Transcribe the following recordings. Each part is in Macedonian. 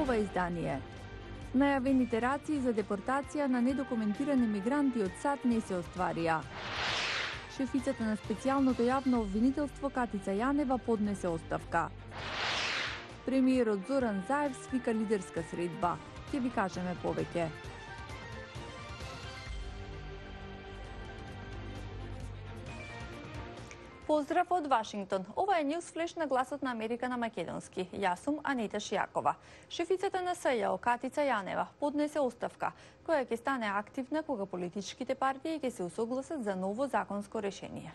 ова издание. Најавените рации за депортација на недокументирани мигранти од САД не се остварија. Шефицата на специјалното јавно обвинителство Катица Јанева поднесе оставка. Премиерот Зоран Заев свика лидерска средба. Ќе ви кажеме повеќе. Поздрав од Вашингтон. Ова е Ньюсфлеш на Гласот на Америка на македонски. Јас сум Анета Шијакова. Шефицата на СЈО Катица Јанева поднесе оставка, која ќе стане активна кога политичките партии ќе се усогласат за ново законско решение.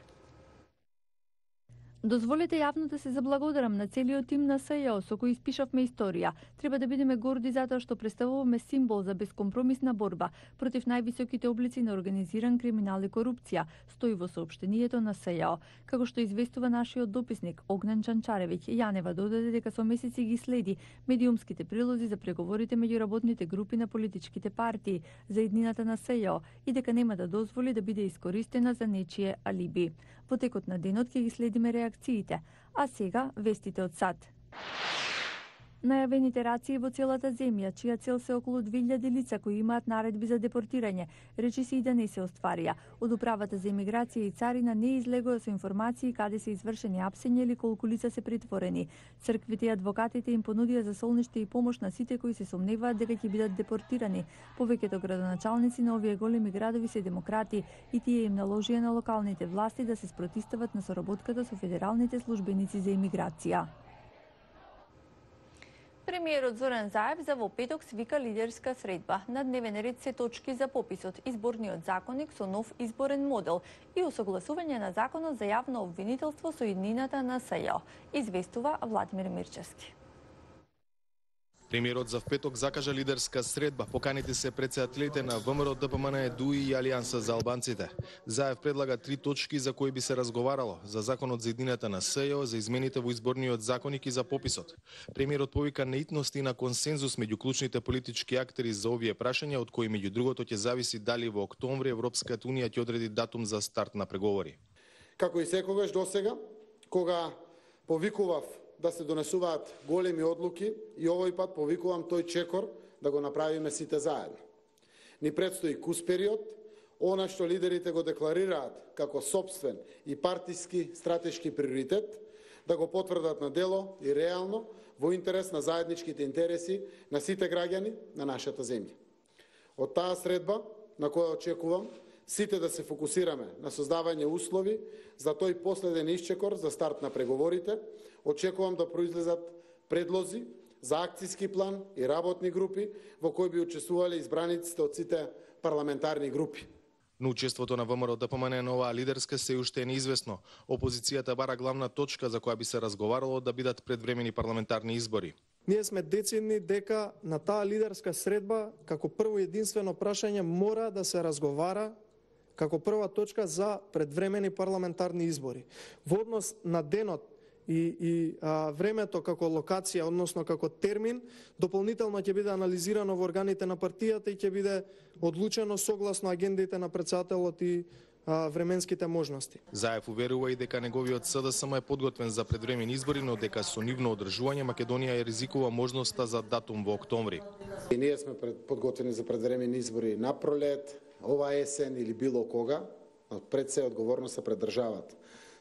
Дозволете јавно да се заблагодарам на целиот тим на СЈО со кој испишавме историја. Треба да бидеме горди затоа што представуваме символ за бескомпромисна борба против највисоките облици на организиран криминал и корупција, стои во соопштението на СЈО. Како што известува нашиот дописник Огнен Чанчаревиќ, Јанева додаде дека со месеци ги следи медиумските прилози за преговорите меѓу работните групи на политичките партии за иднината на СЈО и дека нема да дозволи да биде искористена за нечие алиби. Во текот на денот ќе ги следиме реакциите, а сега вестите од САД. Најавените рации во целата земја, чија цел се околу 2000 лица кои имаат наредби за депортирање, речи се и да не се остварија. Од Управата за имиграција и царина не излегува со информации каде се извршени апсења или колку лица се притворени. Црквите и адвокатите им понудија за солниште и помош на сите кои се сомневаат дека ќе бидат депортирани. Повеќето градоначалници на овие големи градови се демократи и тие им наложија на локалните власти да се спротивстават на соработката со федералните службеници за имиграција. Премиерот Зоран Заев за во петок свика лидерска средба. На дневен ред се точки за пописот, изборниот законник со нов изборен модел и усогласување на законот за јавно обвинителство со иднината на СЈО, известува Владимир Мирчевски. Премиерот за петок закажа лидерска средба. Поканите се претседателите на ВМРО, ДПМН, ДУИ и Алијанса за албанците. Заев предлага 3 точки за кои би се разговарало: за законот за иднината на СЈО, за измените во изборниот законник и за пописот. Премиерот повика на итност и на консензус меѓу клучните политички актери за овие прашања, од кои меѓу другото ќе зависи дали во октомври Европската унија ќе одреди датум за старт на преговори. Како и секогаш досега, кога повикував да се донесуваат големи одлуки, и овој пат повикувам тој чекор да го направиме сите заедно. Ни предстои кус период, она што лидерите го декларираат како сопствен и партиски стратешки приоритет, да го потврдат на дело и реално во интерес на заедничките интереси на сите граѓани на нашата земја. Од таа средба, на која очекувам сите да се фокусираме на создавање услови за тој последен исчекор за старт на преговорите, очекувам да произлезат предлози за акцијски план и работни групи во кои би учествувале избраниците од сите парламентарни групи. Но учеството на ВМРО ДПМН на оваа лидерска се уште е неизвестно. Опозицијата бара главна точка за која би се разговарало да бидат предвремени парламентарни избори. Ние сме децидни дека на таа лидерска средба како прво единствено прашање мора да се разговара како прва точка за предвремени парламентарни избори. Во однос на денот и времето како локација, односно како термин, дополнително ќе биде анализирано во органите на партијата и ќе биде одлучено согласно агендите на претседателот и временските можности. Заев уверува и дека неговиот СДСМ е подготвен за предвремени избори, но дека со нивно одржување Македонија ја ризикува можноста за датум во октомври. И ние сме подготвени за предвремени избори на пролет, ова есен или било кога, пред се одговорност се пред државата.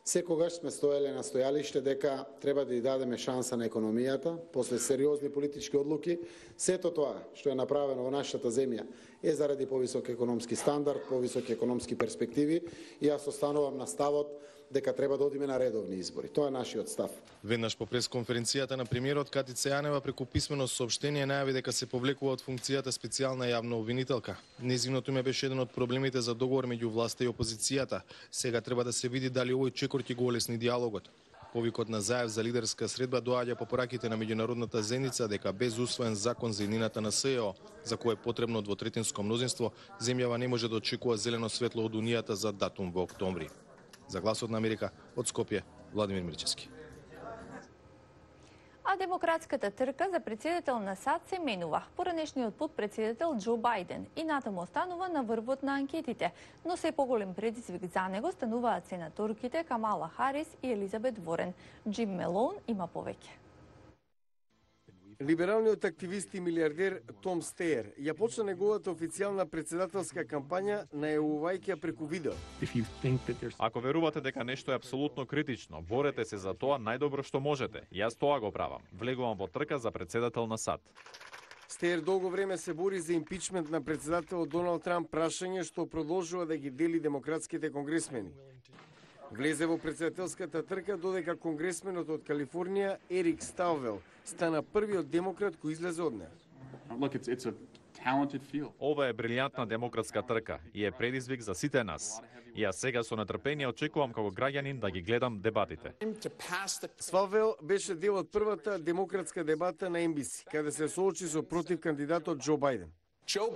Секогаш сме стоеле на стојалиште дека треба да ја дадеме шанса на економијата, после сериозни политички одлуки. Сето тоа што е направено во нашата земја е заради повисок економски стандард, повисоки економски перспективи и јас останувам на ставот дека треба да одиме на редовни избори. Тоа е нашиот став. Веднаш по пресконференцијата на премиерот Катица Јанева преку писмено соопштение најави дека се повлекува од функцијата специјална јавна обвинителка. Нејзиното име беше еден од проблемите за договор меѓу власта и опозицијата. Сега треба да се види дали овој чекор ќе го олесни диалогот. Повикот на Заев за лидерска средба доаѓа по пораките на меѓународната заедница дека без усвоен закон за иднината на СЈО, за кој е потребно двотретинско мнозинство, земјава не може да очекува зелено светло од Унијата за датум во октомври. За Гласот на Америка, од Скопје, Владимир Мирчевски. А демократската трка за председател на САД се менува. Поранешниот подпредседател Џо Бајден и натаму останува на врвот на анкетите, но се поголем предизвик за него стануваат сенаторките Камала Харис и Елизабет Ворен. Джим Мелоун има повеќе. Либералниот активист и милиардер Том Стеер ја почна неговата официјална председателска кампања најавувајќи преку видео. Ако верувате дека нешто е апсолутно критично, борете се за тоа најдобро што можете. Јас тоа го правам. Влегувам во трка за председател на САД. Стеер долго време се бори за импичмент на председателот Доналд Трамп, прашање што продолжува да ги дели демократските конгресмени. Влезе во председателската трка додека конгресменот од Калифорнија Ерик Стаувел стана првиот демократ кој излезе од неа. Ова е брилјантна демократска трка и е предизвик за сите нас. И јас сега со нетрпение очекувам како граѓанин да ги гледам дебатите. Стаувел беше дел од првата демократска дебата на NBC, каде се соочи со против кандидатот Џо Бајден. Џо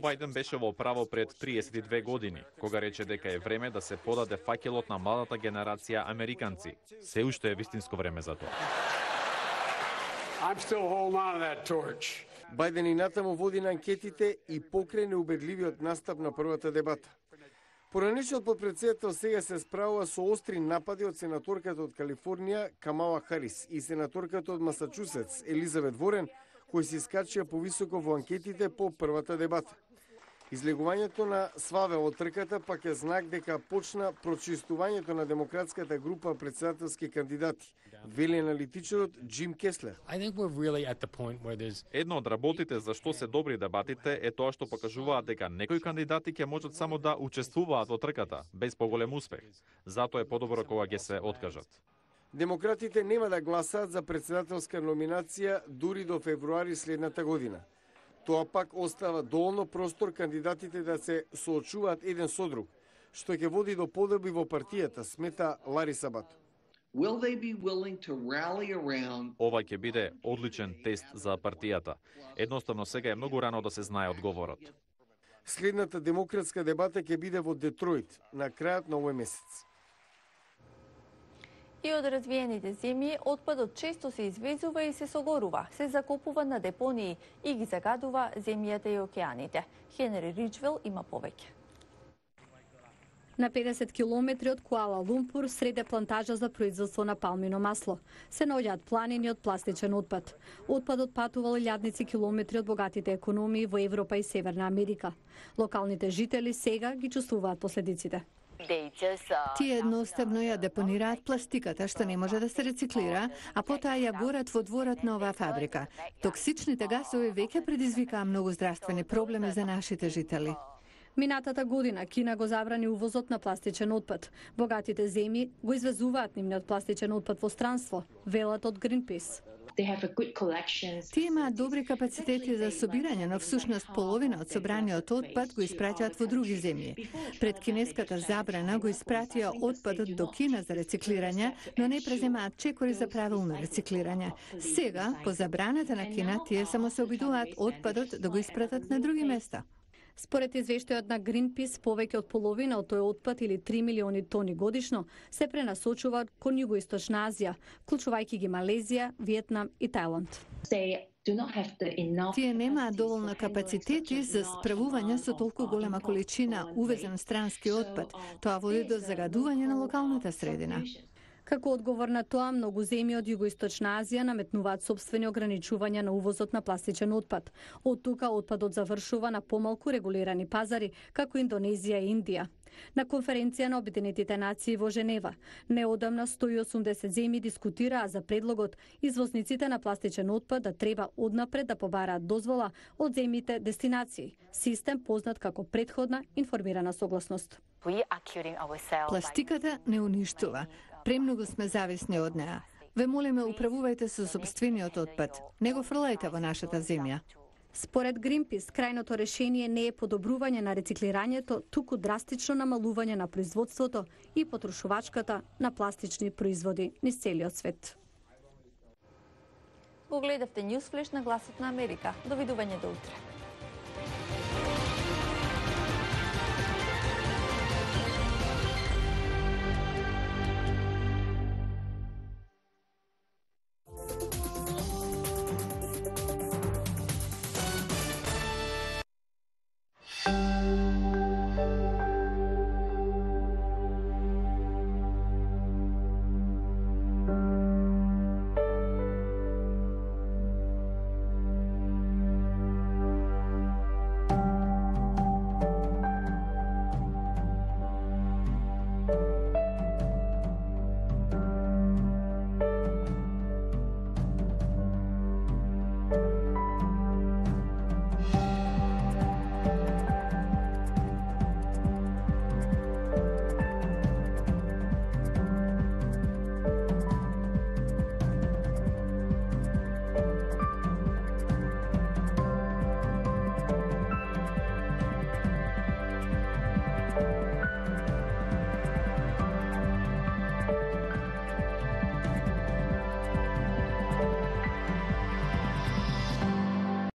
Бајден беше во право пред 32 години, кога рече дека е време да се подаде факелот на младата генерација американци. Се уште е вистинско време за тоа. Бајден и натаму води на анкетите и покрај неубедливиот настап на првата дебата. Поранешниот подпредседател сега се справува со остри напади од сенаторката од Калифорнија Камала Харис и сенаторката од Масачусетс Елизабет Ворен, кои се искачија повисоко во анкетите по првата дебата. Излегувањето на Свавел од трката пак е знак дека почна прочистувањето на демократската група председателски кандидати, вели аналитичарот Джим Кеслер. Едно од работите за што се добри дебатите е тоа што покажуваат дека некои кандидати ќе можат само да учествуваат во трката, без поголем успех. Затоа е подобро кога ќе се откажат. Демократите нема да гласаат за председателска номинација дури до февруари следната година. Тоа пак остава доволно простор кандидатите да се соочуваат еден со друг, што ќе води до подоби во партијата, смета Лари Сабато. Ова ќе биде одличен тест за партијата. Едноставно сега е многу рано да се знае одговорот. Следната демократска дебата ќе биде во Детройт на крајот на овој месец. И од развиените земји отпадот често се извезува и се согорува, се закопува на депонии и ги загадува земјата и океаните. Хенри Ричвел има повеќе. На 50 километри од Куала Лумпур, среде плантажа за производство на палмино масло, се наоѓаат планини од пластичен отпад. Отпадот патувал илјадници километри од богатите економии во Европа и Северна Америка. Локалните жители сега ги чувствуваат последиците. Тие едноставно ја депонираат пластиката што не може да се рециклира, а потоа ја горат во дворот на оваа фабрика. Токсичните гасови веќе предизвикаа многу здравствени проблеми за нашите жители. Минатата година Кина го забрани увозот на пластичен отпад. Богатите земји го извезуваат нивниот пластичен отпад во странство, велат од Greenpeace. Тие имаат добри капацитети за собирање, но всушност половина од собраниот отпад го испраќаат во други земји. Пред кинеската забрана го испратија отпадот до Кина за рециклирање, но не преземаат чекори за правилно рециклирање. Сега, по забраната на Кина, тие само се обидуваат отпадот да го испратат на други места. Според извештајот на Greenpeace, повеќе од половина од тој отпад или 3 милиони тони годишно се пренасочуваат кон Југоисточна Азија, вклучувајќи ги Малезија, Виетнам и Тајланд. Тие немаат доволно капацитети за справување со толку голема количина увезен странски отпад. Тоа води до загадување на локалната средина. Како одговор на тоа, многу земји од Југоисточна Азија наметнуваат собствени ограничувања на увозот на пластичен отпад. Од тука отпадот завршува на помалку регулирани пазари, како Индонезија и Индија. На конференција на Обединетите нации во Женева, неодамна 180 земји дискутираа за предлогот извозниците на пластичен отпад да треба однапред да побараат дозвола од земјите дестинации, систем познат како претходна информирана согласност. Пластиката не уништува. Премногу сме зависни од неа. Ве молиме, управувајте со сопствениот отпад. Не го фрлајте во нашата земја. Според Greenpeace, крајното решение не е подобрување на рециклирањето, туку драстично намалување на производството и потрошувачката на пластични производи низ целиот свет. Го гледавте Ньюсфлеш на Гласот на Америка. Довидување до утре.